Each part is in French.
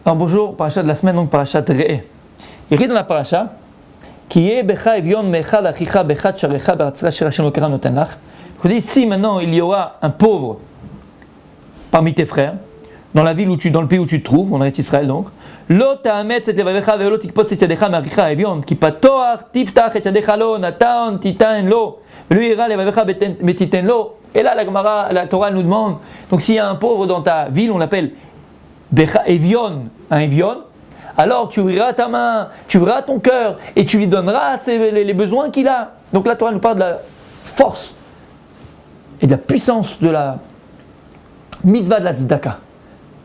Alors bonjour, paracha de la semaine, donc paracha Re'eh. Il écrit dans la paracha qui est Becha Evion Mechad Achicha Bechat Sharecha Beratzra Shirachem Lokara Noten Lach. Il dit si maintenant il y aura un pauvre parmi tes frères, dans la ville dans le pays où tu te trouves, en Eretz Israël donc, Lo ta'ametz et levavecha ve'lo tikpotz et yadecha me'achicha Evion ki patoach tiftach et yadecha lo natan titan lo lui ira levavecha betiten lo. Et là la Torah nous demande, donc s'il y a un pauvre dans ta ville, on l'appelle Becha Evion, un Evion, alors tu ouvriras ta main, tu ouvriras ton cœur et tu lui donneras les besoins qu'il a. Donc la Torah nous parle de la force et de la puissance de la mitzvah de la tzedaka.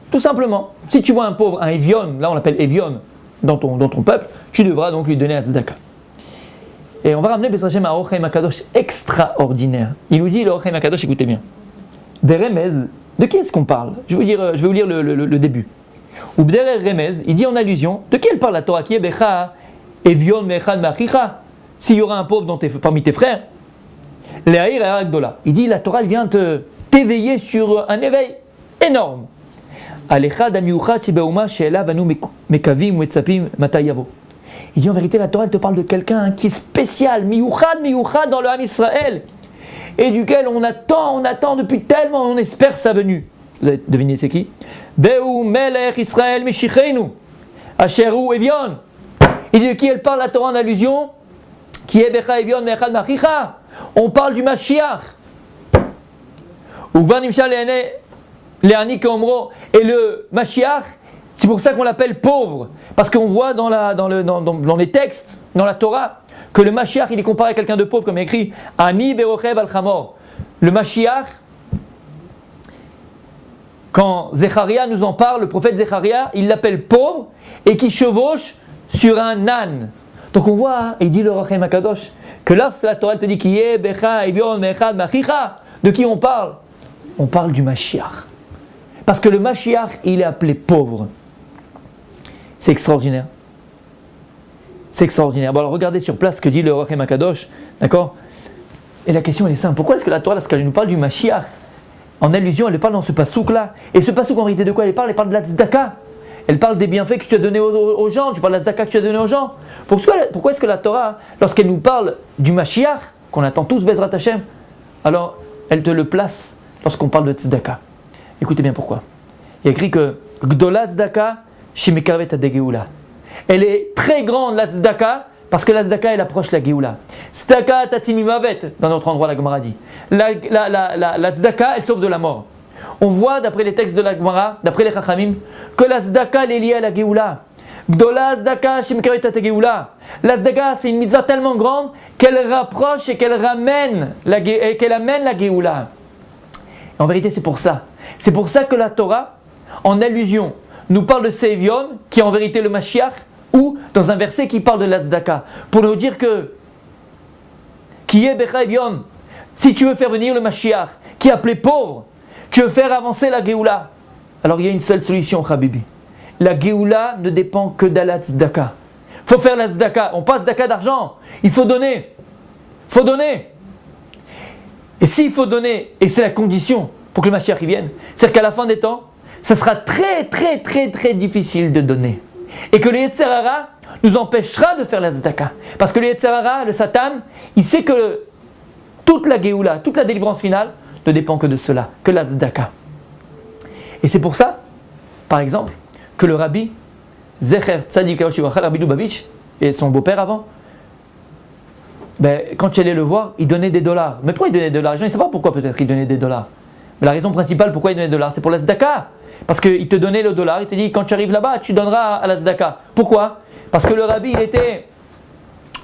Tout simplement, si tu vois un pauvre, un Evion, là on l'appelle Evion dans ton peuple, tu devras donc lui donner la tzedaka. Et on va ramener B'ezrat Hashem à Or Chaim HaKadosh extraordinaire. Il nous dit, le Or Chaim HaKadosh, écoutez bien, des remez, de qui est-ce qu'on parle? Je vais vous lire le début. Ou B'derech remez, il dit en allusion, de qui elle parle la Torah? Qui est Becha, Evion, Mechad, Machicha? S'il y aura un pauvre parmi tes frères, Le'aïr et Agdola. Il dit, la Torah elle vient t'éveiller sur un éveil énorme. Alechad amiuchad shebeuma she'elav anu mekavim uetzapim matay yavo. Il dit en vérité, la Torah elle te parle de quelqu'un qui est spécial, miuchad dans le Ham Israël, et duquel on attend depuis tellement, on espère sa venue. Vous avez deviné c'est qui? Be'u melech Israël mishicheinu, asheru Evion. Il dit de qui elle parle la Torah en allusion? Qui est Becha Evion Mechad Machicha? On parle du Mashiach. Ugvan nimshal le'ani keomro. Et le Mashiach, c'est pour ça qu'on l'appelle pauvre, parce qu'on voit dans les textes, dans la Torah, que le Mashiach il est comparé à quelqu'un de pauvre, comme il écrit Ani verochev al chamor. Le Mashiach, quand Zecharia nous en parle, le prophète Zecharia, il l'appelle pauvre et qui chevauche sur un âne. Donc on voit, il dit le Or Chaim HaKadosh, que là la Torah elle te dit qui est Becha Evion Mechad Machicha. De qui on parle? On parle du Mashiach. Parce que le Mashiach il est appelé pauvre. C'est extraordinaire. C'est extraordinaire. Bon alors regardez sur place ce que dit le Or Chaim HaKadosh, d'accord? Et la question elle est simple. Pourquoi est-ce que la Torah, lorsqu'elle nous parle du Mashiach, en allusion, elle parle dans ce pasouk là? Et ce pasouk en réalité de quoi elle parle? Elle parle de la tzedaka. Elle parle des bienfaits que tu as donnés aux gens. Tu parles de la tzedaka que tu as donnée aux gens. Pourquoi est-ce que la Torah, lorsqu'elle nous parle du Mashiach, qu'on attend tous B'ezrat Hashem, alors elle te le place lorsqu'on parle de tzedaka? Écoutez bien pourquoi. Il y a écrit que Gdola tzedaka shemekavet hadegeula. Elle est très grande la tzedaka parce que la tzedaka elle approche la geoula. Tzedaka tatimimavet dans notre endroit la Gemara dit. La tzedaka elle sauve de la mort. On voit d'après les textes de la Gemara, d'après les Chachamim, que la tzedaka elle est liée à la geoula. Gdola tzedaka shemekavet hadegeula. La tzedaka c'est une mitzvah tellement grande qu'elle rapproche et qu'elle amène la geoula. En vérité c'est pour ça. C'est pour ça que la Torah, en allusion, nous parle de Sévion, qui est en vérité le Mashiach, ou dans un verset qui parle de la tzedaka, pour nous dire que qui est Becha Evion, si tu veux faire venir le Mashiach, qui est appelé pauvre, tu veux faire avancer la Géoula, alors il y a une seule solution, Habibi. La Géoula ne dépend que de la tzedaka. Il faut faire la tzedaka, on passe tzedaka d'argent, il faut donner. Il faut donner. Et s'il faut donner, et c'est la condition pour que le Mashiach y vienne, c'est-à-dire qu'à la fin des temps, ça sera très difficile de donner. Et que le Yetzer Hara nous empêchera de faire la tzedaka. Parce que le Yetzer Hara, le Satan, il sait que toute la Géoula, toute la délivrance finale ne dépend que de cela, que la tzedaka. Et c'est pour ça, par exemple, que le Rabbi Zecher Tzadik Kadosh Livracha, Rabbi Lubavitch, et son beau-père avant, quand tu allais le voir, il donnait des dollars. Mais pourquoi il donnait des dollars? Les gens ne savent pas pourquoi peut-être il donnait des dollars. Mais la raison principale pourquoi il donnait des dollars, c'est pour la tzedaka. Parce qu'il te donnait le dollar, il te dit quand tu arrives là-bas, tu donneras à la tzedaka. Pourquoi? Parce que le Rabbi, il était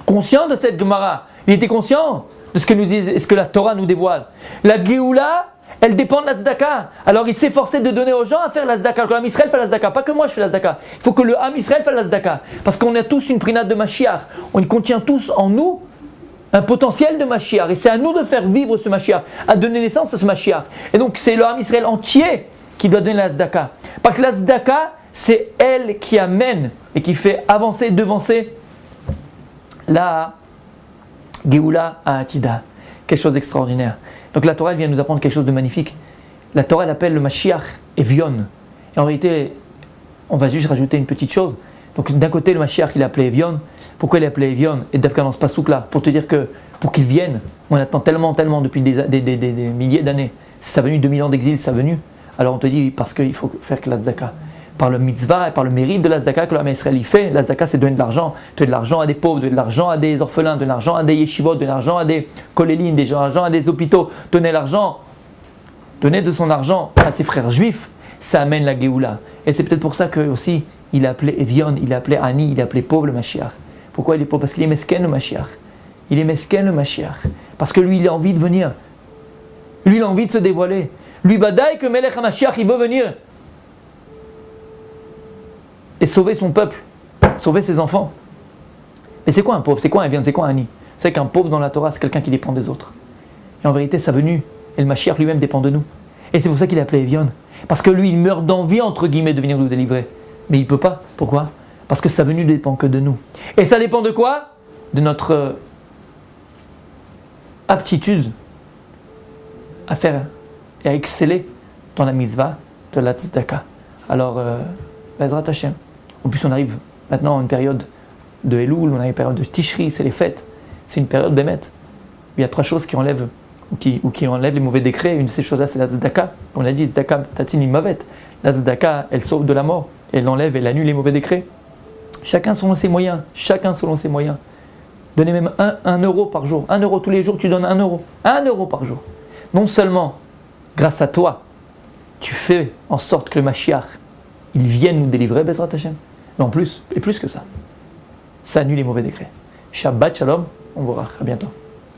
conscient de cette Gemara. Il était conscient de ce que nous dit, ce que la Torah nous dévoile. La Géoula, elle dépend de la tzedaka. Alors il s'efforçait de donner aux gens à faire la tzedaka. Que l'Am Israël fait la tzedaka, pas que moi je fais la tzedaka. Il faut que le Ham Israël fasse la tzedaka. Parce qu'on a tous une prinade de Mashiach. On contient tous en nous un potentiel de Mashiach. Et c'est à nous de faire vivre ce Mashiach, à donner naissance à ce Mashiach. Et donc c'est le Ham Israël entier qui doit donner la tzedaka. Parce que la tzedaka, c'est elle qui amène et qui fait avancer, devancer la Géoula à Atida. Quelque chose d'extraordinaire. Donc la Torah elle vient nous apprendre quelque chose de magnifique. La Torah elle appelle le Mashiach Evion. Et en réalité, on va juste rajouter une petite chose. Donc d'un côté, le Mashiach, il a appelé Evion. Pourquoi il a appelé Evion et Davka dans ce pasouk-là? Pour te dire que, pour qu'il vienne, on attend tellement depuis des milliers d'années. Ça venu 2000 ans d'exil, ça venu. Alors on te dit, parce qu'il faut faire que la tzedaka. Par le mitzvah et par le mérite de la tzedaka que le Israël il fait, la tzedaka c'est donner de l'argent. Donner de l'argent à des pauvres, donner de l'argent à des orphelins, donner de l'argent à des yeshivot, donner de l'argent à des kolélines, donner de l'argent à des hôpitaux, donner de son argent à ses frères juifs, ça amène la Géoula. Et c'est peut-être pour ça que aussi il a appelé Evion, il a appelé Ani, il a appelé pauvre le Mashiach. Pourquoi il est pauvre? Parce qu'il est mesken le Mashiach. Il est mesken le Mashiach. Parce que lui il a envie de venir. Lui il a envie de se dévoiler. Lui badaï que Melech HaMashiach il veut venir et sauver son peuple, sauver ses enfants. Mais c'est quoi un pauvre? C'est quoi un Evion? C'est quoi un Ani? C'est qu'un pauvre dans la Torah c'est quelqu'un qui dépend des autres. Et en vérité sa venue, et le Mashiach lui-même dépend de nous. Et c'est pour ça qu'il est appelé Evion. Parce que lui il meurt d'envie entre guillemets de venir nous délivrer. Mais il ne peut pas. Pourquoi? Parce que sa venue ne dépend que de nous. Et ça dépend de quoi? De notre aptitude à faire et à exceller dans la mitzvah de la tzedaka. Alors, Bezrat Hashem. En plus, on arrive maintenant à une période de Elul, on a une période de Tishri, c'est les fêtes. C'est une période bémet. Il y a 3 choses qui enlèvent ou qui enlèvent les mauvais décrets. Une de ces choses-là, c'est la tzedaka. On a dit tzedaka tatin imavet. La tzedaka, elle sauve de la mort. Elle enlève, elle annule les mauvais décrets. Chacun selon ses moyens. Chacun selon ses moyens. Donnez même 1 euro par jour. 1 euro tous les jours, tu donnes 1 euro. 1 euro par jour. Non seulement, grâce à toi, tu fais en sorte que le Mashiach, il vienne nous délivrer, Bezrat Hashem. Mais en plus, et plus que ça, ça annule les mauvais décrets. Shabbat Shalom, on vous verra. À bientôt.